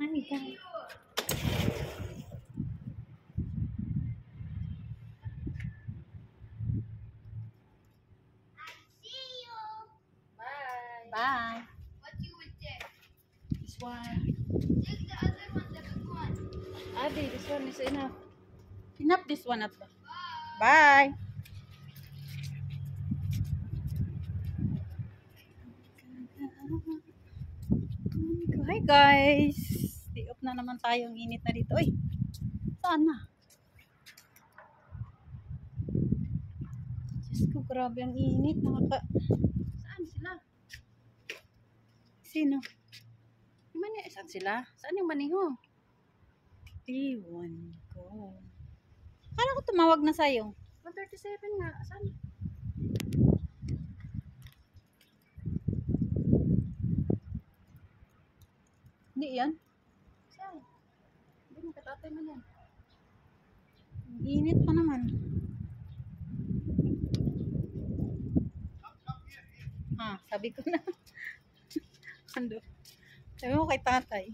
Hi guys. Bye. What you would take? This one. Take the other one, the big one. Adi, this one is enough. Enough this one at Bye. Hi guys. Day off na naman tayo. Ang init na dito. Uy, saan na? Diyos ko, grabe ang init. Saan sila? Sino? Saan sila? Saan yung maniho? Iwan ko. Kala ko tumawag na sa'yo. 137 nga. Saan? Hindi yan. Saan? Hindi mo katatay man yan. Ang init pa naman. Sabi ko na. Ando. Sabi mo kay tatay.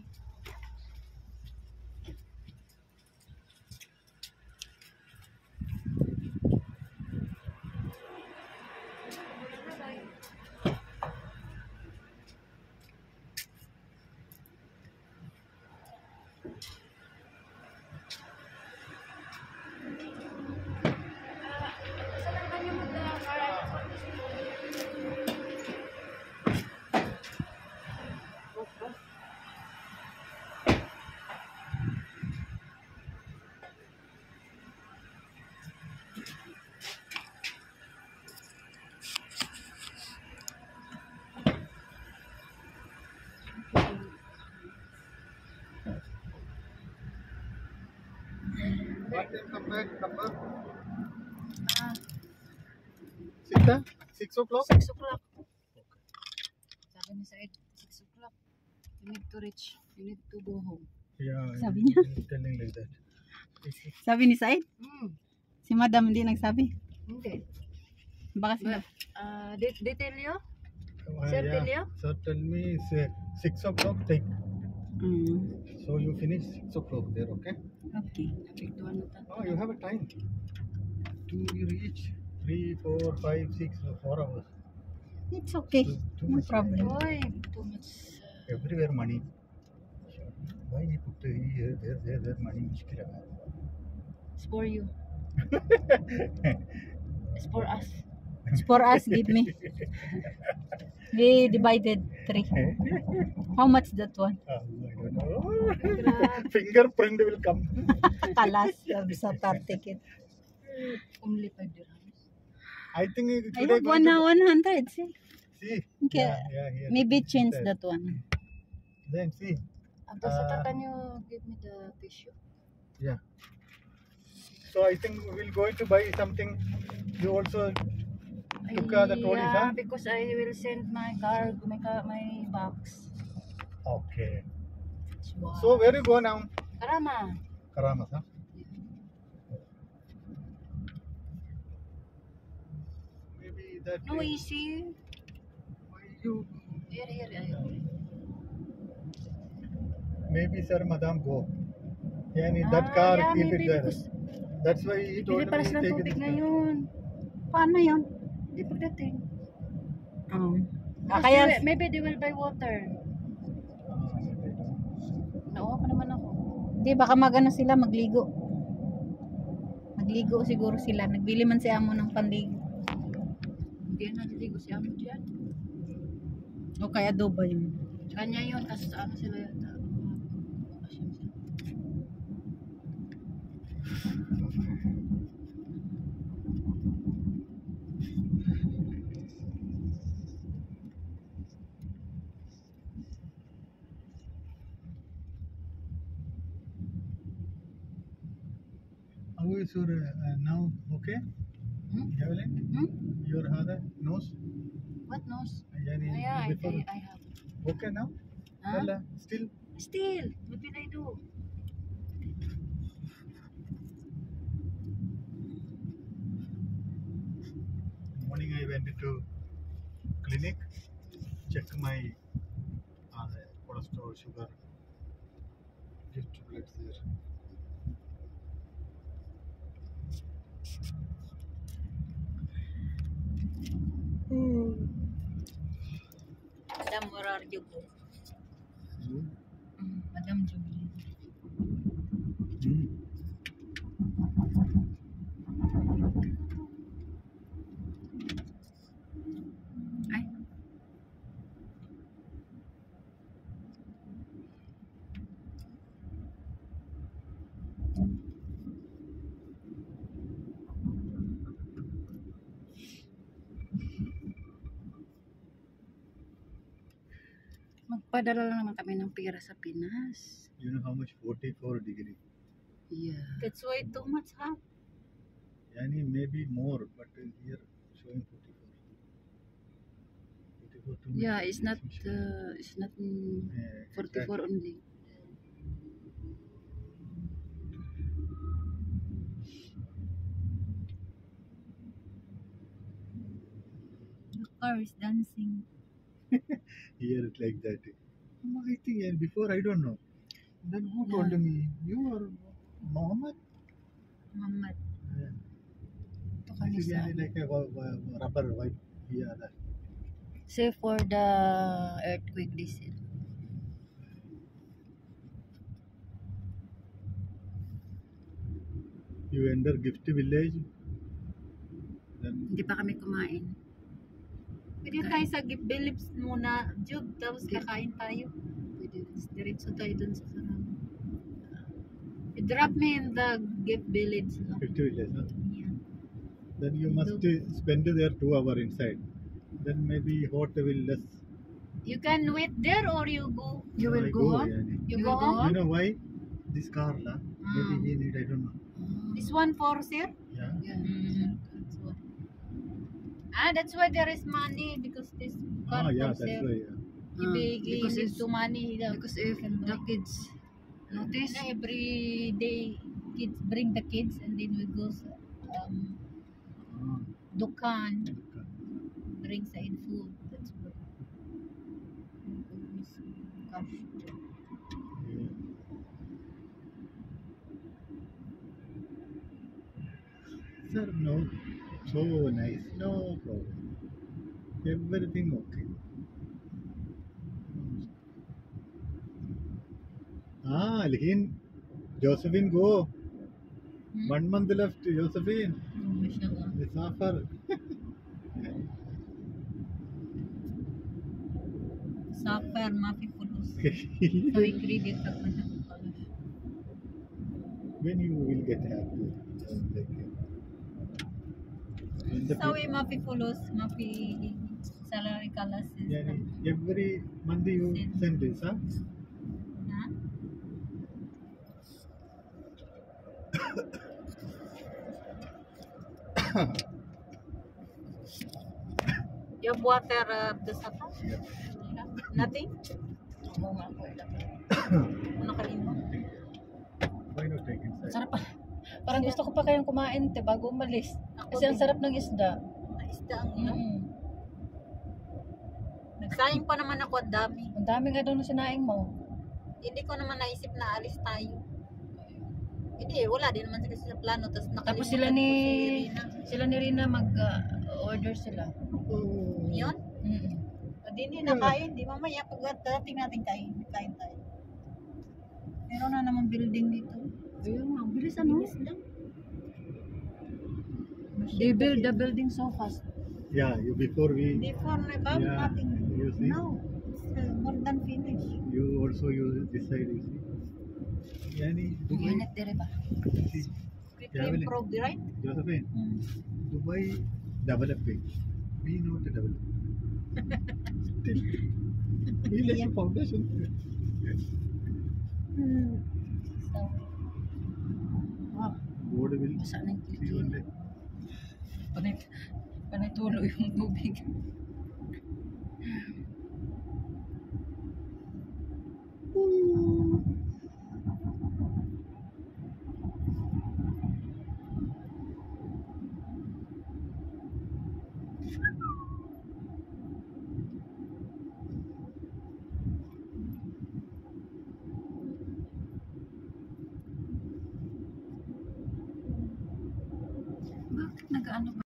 Come back, number. Ah, 6 o'clock? 6 o'clock. Sabi ni Said, 6 o'clock. You need to reach. You need to go home. Yeah, Sabi niya? telling like that. Sabi ni Said? Si Madam hindi nagsabi? Hindi. Baka sila. They tell you? Sir, tell you? Sir, tell me 6 o'clock take. Mm. So you finish 6 o'clock there, okay? Okay. Oh, you have a time. To reach 3, 4, 5, 6, 4 hours. It's okay. Too No much. problem. Oy, too much. Everywhere money. Why you put here, there, money? मुश्किल है. It's for you. It's for us. It's for us, give me. We divided 3. How much that one? I don't know. Fingerprint will come. Kalas, sa tar ticket. Only 5 dirhams. I think I today have going to 100, see? see. Okay. Yeah. Maybe change that one. Then see. After that, can you give me the tissue? Yeah. So I think we'll going to buy something. You also took the trolleys, Yeah, huh? because I will send my cargo, my box. Okay. Wow. So where you go now? Karama. Karamas, huh? Maybe that. No, easy. Why you? Here. Maybe sir, madam go. Yani that car yeah, keep maybe it there. because That's why he told me piniparas ng take tubig it. ngayon. Paano yun? Hindi pagdating. Kaya, Maybe they will buy water. Nauwa pa naman ako. di baka magano sila, magligo. Magligo siguro sila. Nagbili man si Amo ng panligo. Hindi na naliligo si Amo dyan. O kaya adobo yun. Kanya yun, kasi sa ano sila yata. Asyam sila. How is your now? Okay? Evelyn? Your other nose? What nose? Yani Yeah, before. I have. Okay now? Huh? Well, still. Still, what will I do? Morning I went to clinic, check my cholesterol, sugar. Nagpapadala lang naman kami ng pera sa Pinas. You know how much? 44 degree. Yeah. That's why too much hot. Yani maybe more, but here showing 44. 44 too much. Yeah, it's not Yeah, 44 only. The car is dancing. Here it's like that. I think before I don't know. Then who told me? You are Mohammed? Mamat. Yeah. Ito kami This is sa like a rubber white. Yeah, that. save for the earthquake this year. You enter gift village. Then Hindi pa kami kumain. Pwede tayo sa gift beliefs muna, Jug, tapos Okay. kakain tayo. Pwede. Diretso tayo dun sa sarang. Drop me in the gift village. No? gift village. Huh? Yeah. Then you must spend there 2 hours inside. Then maybe hot will less. You can wait there or you go. You will I go home? yani. You You go will go home. You know why? This car, la. Maybe he need. I don't know. This one for sale. Yeah. Yeah. That's why. That's why there is money because this car Yeah, for that's sale. why. Yeah. He Because gives it's to money. because if the kids notice, Every day kids bring the kids and then we go sa Ah, dukan, okay. bring side food. That's why. We always cash. Yeah. Sir, no, so nice, no problem. Everything okay. Lekin Josephine go. 1 month left, Josephine. Mashallah. It's offer. Suffer, mapipulos. So we credit ka pa na. When you will get happy. Like, when the So we mapipulos, mapi salary kalas is yeah, every month you send this, huh? na. You have water the sapa? Yeah. Nothing? oo nga po. Ano kalimo? Why not take inside? Sarap pa. Parang gusto ko pa kayong kumain te bago umalis. Ako Kasi ang din. sarap ng isda. Na isda ang ulam. Mm. Nagsayang pa naman ako ang dami. Ang dami nga daw na sinaing mo. Hindi ko naman naisip na alis tayo. Hindi, wala din naman kasi sa plano. Tapos Tapos nakalimutan sila ni Rina mag-order sila. Oh. Yun? Mm. Hindi nakain. Di mamaya pag dating natin kain tayo. Meron na naman building dito. Ayun nga, ang bilis ano? Bilis lang. They build the building so fast. Yeah, you before we Before na come, Yeah, nothing. you see? No, it's more than finished. you also you decide you see. Yani Ang Dubai, init dire ba? see, Quickly Traveling. improved, right? Josephine, Dubai developing. We not developing. Still, we like a foundation. So, God will Basa na yung see kilikili. one day. Panay tulo yung tubig. Bakit nag-ano ba?